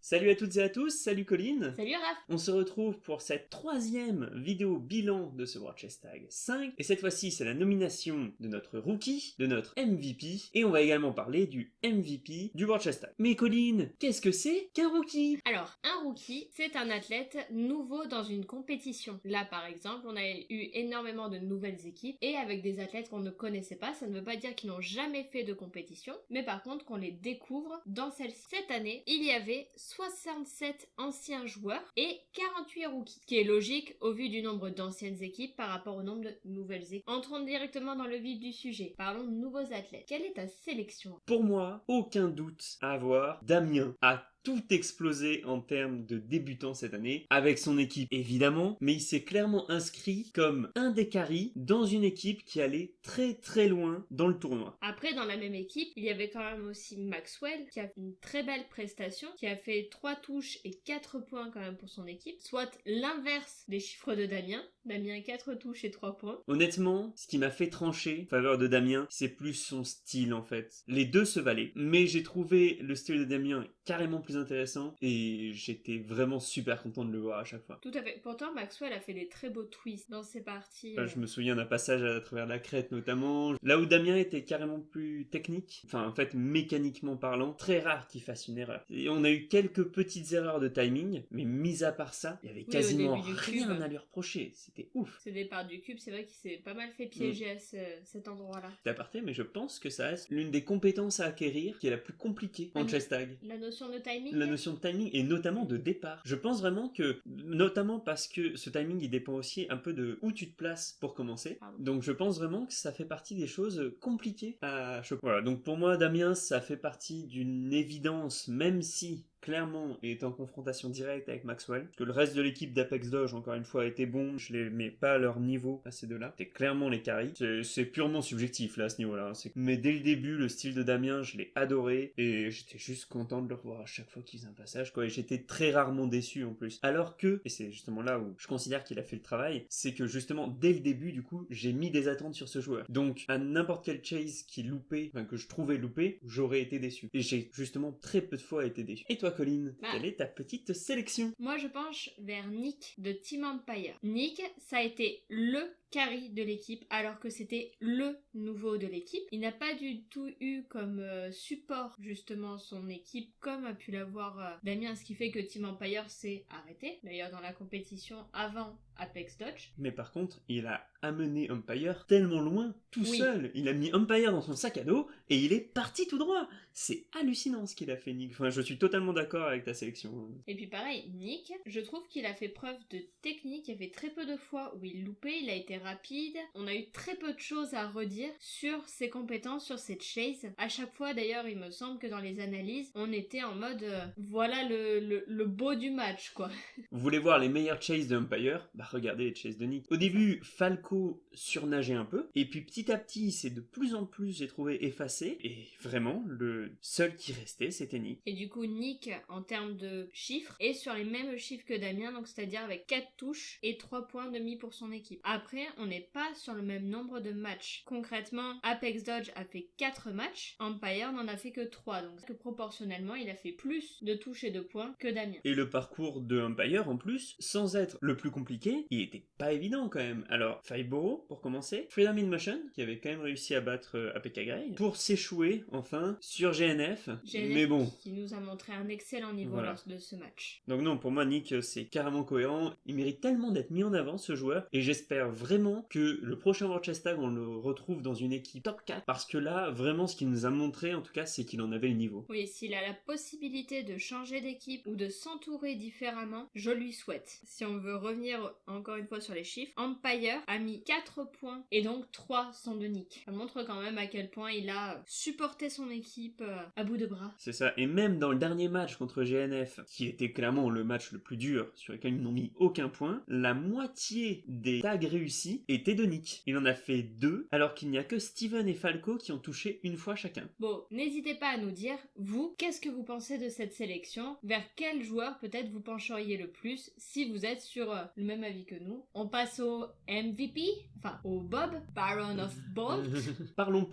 Salut à toutes et à tous, salut Colline. Salut Raph. On se retrouve pour cette troisième vidéo bilan de ce World Chess Tag 5. Et cette fois-ci, c'est la nomination de notre rookie, de notre MVP. Et on va également parler du MVP du World Chess Tag. Mais Colline, qu'est-ce que c'est qu'un rookie? Alors, un rookie, c'est un athlète nouveau dans une compétition. Là, par exemple, on a eu énormément de nouvelles équipes et avec des athlètes qu'on ne connaissait pas. Ça ne veut pas dire qu'ils n'ont jamais fait de compétition, mais par contre qu'on les découvre dans celle-ci. Cette année, il y avait 67 anciens joueurs et 48 rookies, ce qui est logique au vu du nombre d'anciennes équipes par rapport au nombre de nouvelles équipes. Entrons directement dans le vif du sujet. Parlons de nouveaux athlètes. Quelle est ta sélection? Pour moi, aucun doute à avoir, Damien a tout explosé en termes de débutants cette année, avec son équipe évidemment, mais il s'est clairement inscrit comme un des carries dans une équipe qui allait très très loin dans le tournoi. Après, dans la même équipe, il y avait quand même aussi Maxwell, qui a fait une très belle prestation, qui a fait 3 touches et 4 points quand même pour son équipe, soit l'inverse des chiffres de Damien. Damien 4 touches et 3 points. Honnêtement, ce qui m'a fait trancher en faveur de Damien, c'est plus son style en fait. Les deux se valaient, mais j'ai trouvé le style de Damien carrément plus intéressant et j'étais vraiment super content de le voir à chaque fois. Tout à fait. Pourtant, Maxwell a fait des très beaux twists dans ses parties. Je me souviens d'un passage à travers la crête notamment, là où Damien était carrément plus technique, enfin en fait mécaniquement parlant, très rare qu'il fasse une erreur. Et on a eu quelques petites erreurs de timing, mais mis à part ça, il y avait quasiment rien à lui reprocher. C'était ouf. Ce départ du cube, c'est vrai qu'il s'est pas mal fait piéger à cet endroit-là. C'est aparté, mais je pense que ça reste l'une des compétences à acquérir qui est la plus compliquée en chess tag. La notion de timing. La notion de timing et notamment de départ. Je pense vraiment que, notamment parce que ce timing il dépend aussi un peu de où tu te places pour commencer. Pardon. Donc je pense vraiment que ça fait partie des choses compliquées à choper. Voilà, donc pour moi Damien ça fait partie d'une évidence, même si clairement est en confrontation directe avec Maxwell, parce que le reste de l'équipe d'Apex Doge encore une fois a été bon, je les mets pas à leur niveau à ces deux-là, c'était clairement les carries, c'est purement subjectif là à ce niveau-là, mais dès le début le style de Damien je l'ai adoré et j'étais juste content de le revoir à chaque fois qu'il faisait un passage quoi, et j'étais très rarement déçu en plus, alors que, et c'est justement là où je considère qu'il a fait le travail, c'est que justement dès le début du coup j'ai mis des attentes sur ce joueur, donc à n'importe quel chase qui loupait, enfin que je trouvais loupé, j'aurais été déçu, et j'ai justement très peu de fois été déçu. Et toi Colline, quelle est ta petite sélection? Moi je penche vers Nick de Team Empire. Nick, ça a été le carry de l'équipe alors que c'était le nouveau de l'équipe. Il n'a pas du tout eu comme support justement son équipe comme a pu l'avoir Damien, ce qui fait que Team Empire s'est arrêté. D'ailleurs dans la compétition avant Apex Dodge. Mais par contre, il a amené Empire tellement loin, tout seul. Il a mis Empire dans son sac à dos et il est parti tout droit. C'est hallucinant ce qu'il a fait, Nick. Enfin, je suis totalement d'accord avec ta sélection. Et puis pareil, Nick, je trouve qu'il a fait preuve de technique. Il y avait très peu de fois où il loupait, il a été rapide. On a eu très peu de choses à redire sur ses compétences, sur cette chase. À chaque fois, d'ailleurs, il me semble que dans les analyses, on était en mode voilà le beau du match, quoi. Vous voulez voir les meilleurs chases de Empire? Bah regardez les chases de Nick. Au début, Falco surnageait un peu, et puis petit à petit, c'est de plus en plus, j'ai trouvé, effacé, et vraiment, le seul qui restait, c'était Nick. Et du coup, Nick, en termes de chiffres, est sur les mêmes chiffres que Damien, donc c'est-à-dire avec 4 touches et 3 points demi pour son équipe. Après, on n'est pas sur le même nombre de matchs. Concrètement, Apex Dodge a fait 4 matchs, Empire n'en a fait que 3, donc que proportionnellement, il a fait plus de touches et de points que Damien. Et le parcours de Empire, en plus, sans être le plus compliqué, il était pas évident quand même. Alors, Fiboro, pour commencer, Freedom in Motion, qui avait quand même réussi à battre APK Grey, pour s'échouer, enfin, sur GNF, mais bon. Qui nous a montré un excellent niveau lors de ce match. Donc non, pour moi, Nick, c'est carrément cohérent. Il mérite tellement d'être mis en avant, ce joueur, et j'espère vraiment que le prochain World Chess Tag, on le retrouve dans une équipe top 4, parce que là, vraiment, ce qu'il nous a montré, en tout cas, c'est qu'il en avait le niveau. Oui, s'il a la possibilité de changer d'équipe ou de s'entourer différemment, je lui souhaite. Si on veut revenir encore une fois sur les chiffres, Empire a mis 4 points et donc 3 sont de Nick. Ça montre quand même à quel point il a supporté son équipe à bout de bras. C'est ça, et même dans le dernier match contre GNF, qui était clairement le match le plus dur, sur lequel ils n'ont mis aucun point, la moitié des tags réussis étaient de Nick. Il en a fait 2, alors qu'il n'y a que Steven et Falco qui ont touché une fois chacun. Bon, n'hésitez pas à nous dire, vous, qu'est-ce que vous pensez de cette sélection? Vers quel joueur peut-être vous pencheriez le plus si vous êtes sur le même avis que nous? On passe au MVP, enfin au Bob, Baron of Bolt. Parlons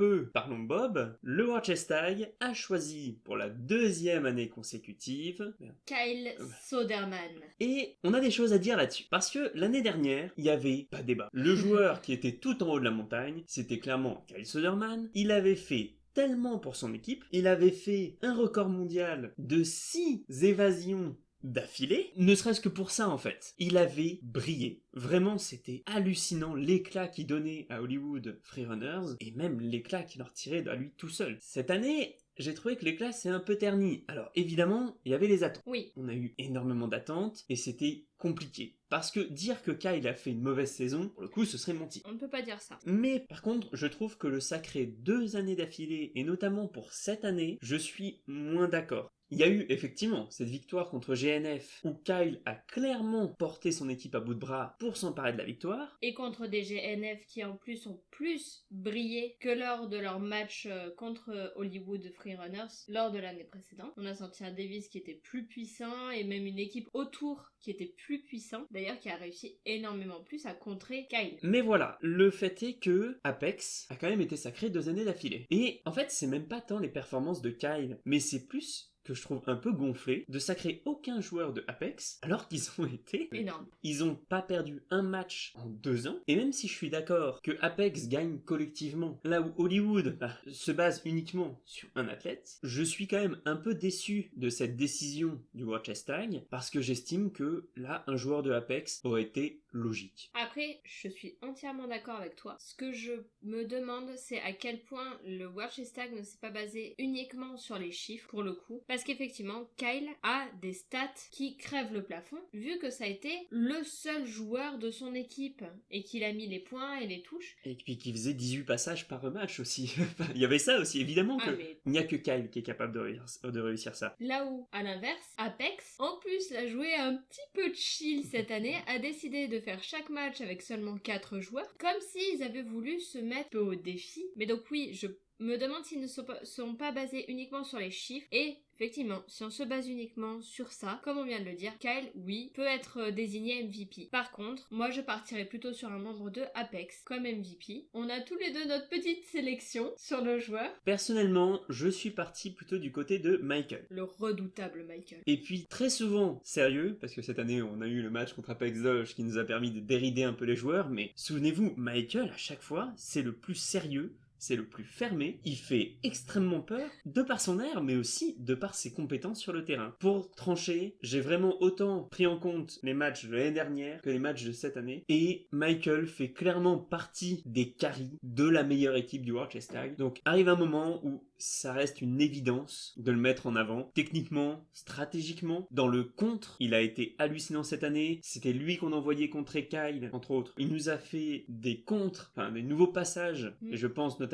Bob. Le World Chess Tag a choisi pour la 2e année consécutive consécutive. Kyle Soderman. Et on a des choses à dire là-dessus. Parce que l'année dernière, il n'y avait pas de débat. Le joueur qui était tout en haut de la montagne, c'était clairement Kyle Soderman. Il avait fait tellement pour son équipe. Il avait fait un record mondial de 6 évasions d'affilée, ne serait-ce que pour ça en fait. Il avait brillé. Vraiment, c'était hallucinant l'éclat qu'il donnait à Hollywood Freerunners et même l'éclat qu'il leur tirait à lui tout seul. Cette année, j'ai trouvé que l'éclat s'est un peu terni. Alors évidemment, il y avait les attentes. Oui. On a eu énormément d'attentes et c'était compliqué. Parce que dire que Kyle a fait une mauvaise saison, pour le coup, ce serait mentir. On ne peut pas dire ça. Mais par contre, je trouve que le sacré 2 années d'affilée, et notamment pour cette année, je suis moins d'accord. Il y a eu effectivement cette victoire contre GNF où Kyle a clairement porté son équipe à bout de bras pour s'emparer de la victoire. Et contre des GNF qui en plus ont plus brillé que lors de leur match contre Hollywood Freerunners lors de l'année précédente. On a senti un Davis qui était plus puissant et même une équipe autour qui était plus puissante, d'ailleurs qui a réussi énormément plus à contrer Kyle. Mais voilà, le fait est que Apex a quand même été sacré 2 années d'affilée. Et en fait, c'est même pas tant les performances de Kyle, mais c'est plus que je trouve un peu gonflé de sacrer aucun joueur de Apex alors qu'ils ont été énorme. Ils ont pas perdu un match en 2 ans. Et même si je suis d'accord que Apex gagne collectivement, là où Hollywood se base uniquement sur un athlète, je suis quand même un peu déçu de cette décision du World Chess Tag parce que j'estime que là, un joueur de Apex aurait été logique. Après, je suis entièrement d'accord avec toi. Ce que je me demande, c'est à quel point le World Chess Tag ne s'est pas basé uniquement sur les chiffres, pour le coup. Parce qu'effectivement, Kyle a des stats qui crèvent le plafond, vu que ça a été le seul joueur de son équipe, et qu'il a mis les points et les touches. Et puis qu'il faisait 18 passages par match aussi. Il y avait ça aussi, évidemment que il n'y a que Kyle qui est capable de réussir ça. Là où, à l'inverse, Apex, en plus l'a joué un petit peu chill cette année, a décidé de faire chaque match avec seulement 4 joueurs, comme s'ils avaient voulu se mettre peu au défi. Mais donc oui, je me demande s'ils ne sont pas basés uniquement sur les chiffres. Et effectivement, si on se base uniquement sur ça, comme on vient de le dire, Kyle, oui, peut être désigné MVP. Par contre, moi je partirais plutôt sur un membre de Apex comme MVP. On a tous les deux notre petite sélection sur le joueur. Personnellement, je suis parti plutôt du côté de Michael. Le redoutable Michael. Et puis très souvent sérieux, parce que cette année on a eu le match contre Apex Doge qui nous a permis de dérider un peu les joueurs, mais souvenez-vous, Michael à chaque fois, c'est le plus sérieux. C'est le plus fermé, il fait extrêmement peur, de par son air, mais aussi de par ses compétences sur le terrain. Pour trancher, j'ai vraiment autant pris en compte les matchs de l'année dernière que les matchs de cette année, et Michael fait clairement partie des carries de la meilleure équipe du World Chess Tag. Donc arrive un moment où ça reste une évidence de le mettre en avant. Techniquement, stratégiquement, dans le contre, il a été hallucinant cette année. C'était lui qu'on envoyait contrer Kyle, entre autres. Il nous a fait des contres, enfin des nouveaux passages, et je pense notamment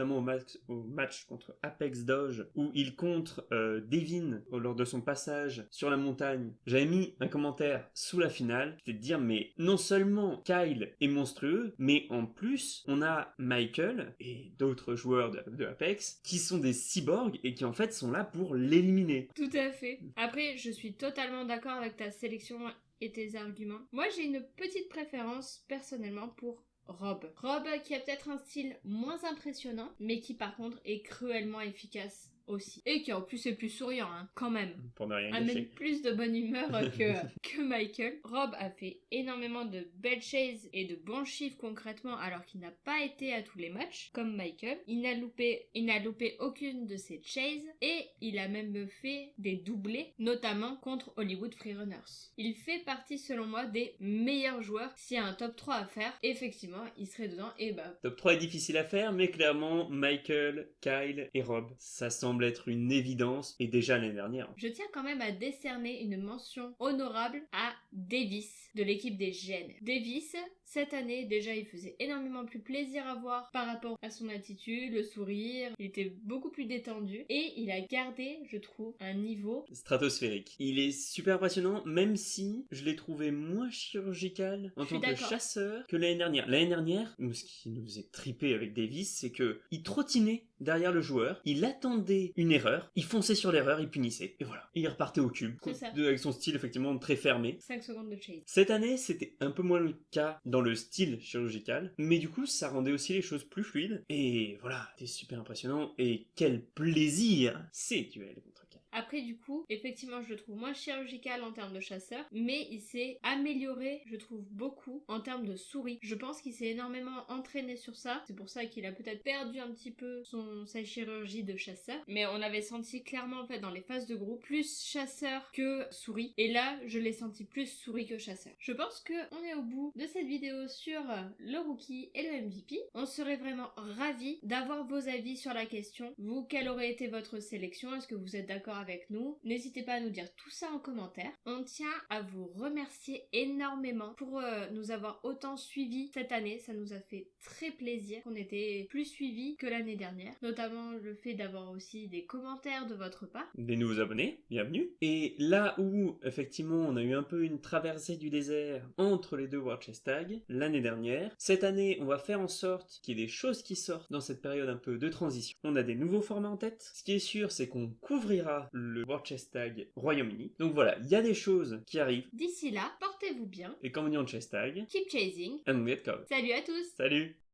au match contre Apex Doge, où il contre Devin lors de son passage sur la montagne. J'avais mis un commentaire sous la finale, c'était de dire, mais non seulement Kyle est monstrueux, mais en plus, on a Michael et d'autres joueurs de Apex qui sont des cyborgs et qui en fait sont là pour l'éliminer. Tout à fait. Après, je suis totalement d'accord avec ta sélection et tes arguments. Moi, j'ai une petite préférence personnellement pour Rob. Rob qui a peut-être un style moins impressionnant, mais qui par contre est cruellement efficace aussi. Et qui en plus est plus souriant, hein, quand même. Pour ne rien amène gâcher. plus de bonne humeur que Michael. Rob a fait énormément de belles chases et de bons chiffres concrètement, alors qu'il n'a pas été à tous les matchs, comme Michael. Il n'a loupé aucune de ses chases, et il a même fait des doublés, notamment contre Hollywood Freerunners. Il fait partie, selon moi, des meilleurs joueurs. S'il y a un top 3 à faire, effectivement, il serait dedans, et bah... Top 3 est difficile à faire, mais clairement, Michael, Kyle et Rob, ça semble être une évidence, et déjà l'année dernière. Je tiens quand même à décerner une mention honorable à Davis, de l'équipe des GN. Davis, cette année, déjà, il faisait énormément plus plaisir à voir par rapport à son attitude, le sourire. Il était beaucoup plus détendu, et il a gardé, je trouve, un niveau stratosphérique. Il est super impressionnant, même si je l'ai trouvé moins chirurgical en tant que chasseur que l'année dernière. L'année dernière, ce qui nous faisait triper avec Davis, c'est que il trottinait derrière le joueur, il attendait une erreur, il fonçait sur l'erreur, il punissait. Et voilà. Et il repartait au cube. Avec son style effectivement très fermé. 5 secondes de chase. Cette année, c'était un peu moins le cas dans le style chirurgical, mais du coup, ça rendait aussi les choses plus fluides. Et voilà, c'était super impressionnant. Et quel plaisir ces duels contre Kyle. Après du coup, effectivement je le trouve moins chirurgical en termes de chasseur, mais il s'est amélioré, je trouve beaucoup, en termes de souris. Je pense qu'il s'est énormément entraîné sur ça, c'est pour ça qu'il a peut-être perdu un petit peu sa chirurgie de chasseur, mais on avait senti clairement en fait dans les phases de groupe plus chasseur que souris, et là je l'ai senti plus souris que chasseur. Je pense que on est au bout de cette vidéo sur le rookie et le MVP. On serait vraiment ravis d'avoir vos avis sur la question. Vous, quelle aurait été votre sélection? Est-ce que vous êtes d'accord avec nous? N'hésitez pas à nous dire tout ça en commentaire. On tient à vous remercier énormément pour nous avoir autant suivis cette année. Ça nous a fait très plaisir qu'on était plus suivis que l'année dernière. Notamment le fait d'avoir aussi des commentaires de votre part. Des nouveaux abonnés, bienvenue. Et là où, effectivement, on a eu un peu une traversée du désert entre les deux World Chess Tag l'année dernière, cette année, on va faire en sorte qu'il y ait des choses qui sortent dans cette période un peu de transition. On a des nouveaux formats en tête. Ce qui est sûr, c'est qu'on couvrira le World Chess Tag Royaume-Uni. Donc voilà, il y a des choses qui arrivent. D'ici là, portez-vous bien. Et comme on dit en Chess Tag, Keep chasing. and get caught. Salut à tous! Salut!